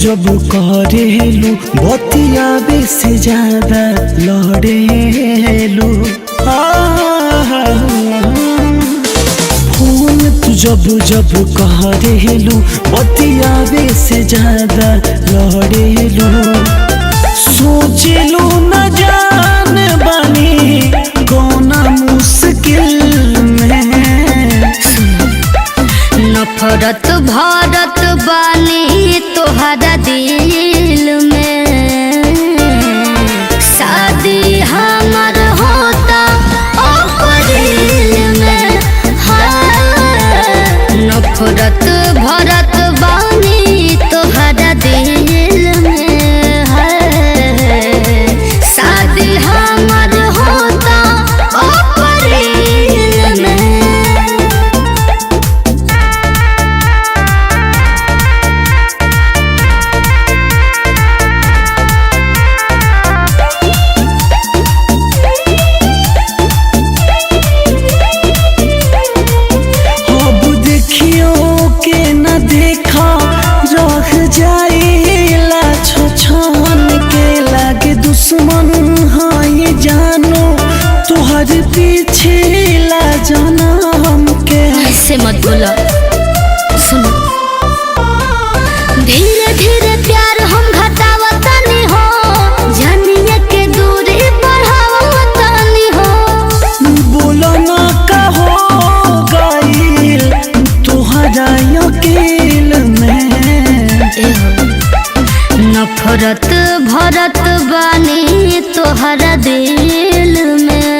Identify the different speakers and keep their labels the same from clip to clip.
Speaker 1: जब करेलू बतियावे से ज्यादा लड़ेलू। फोन तू जब करेलू बतियावे से ज्यादा लड़ेलू। सोचलू न जान बानी कौना मुश्किल में।
Speaker 2: नफरत भरत बानी तोहरा दिल में। शादी हमर होता अप्रैल में। नफरत भरत बानी तोहरा दिल में। शादी हमर होता अप्रैल में।
Speaker 1: दुश्मन हाँ ये जानो तुहर पीछे ला जाना हमके।
Speaker 2: ऐसे मत बोला, सुनो। धीरे धीरे प्यार हम घटावतानी हो। जानिए के दूरी बढ़ावतानी हो।
Speaker 1: बोलो ना कहो गाइल तुहरा यकील में।
Speaker 2: नफरत भरत बानी तोहरा दिल में।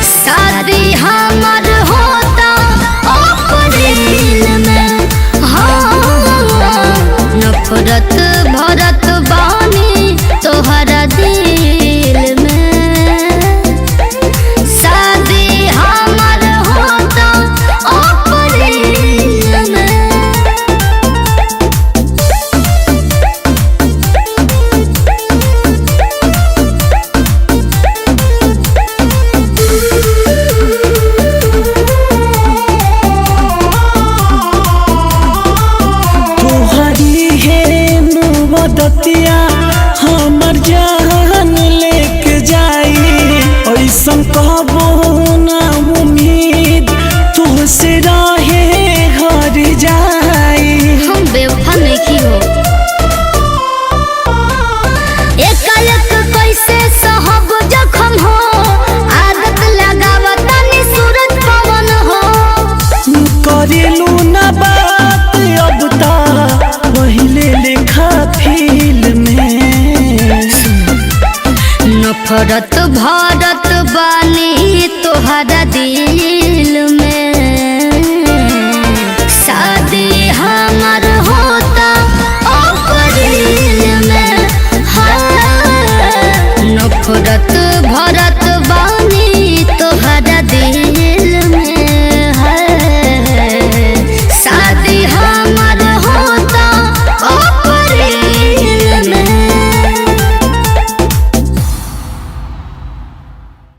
Speaker 2: शादी हमर होता अप्रैल में। नफरत भरत बानी तोहरा दिल में। शादी हमर होता अप्रैल में।
Speaker 1: दतिया हमर जान लेके जाई। ऐसन कहबो ना उम्मीद तुहसे रहे घर जाई।
Speaker 2: हम बेवफा नहीं हो। एकाएक कैसे सहब जखम हो। आदत लगावतानी सूरज पवन हो।
Speaker 1: करेलू ना बात अब ता पहिले लेखा फील में।
Speaker 2: नफरत भरत बानी तोहरा दिल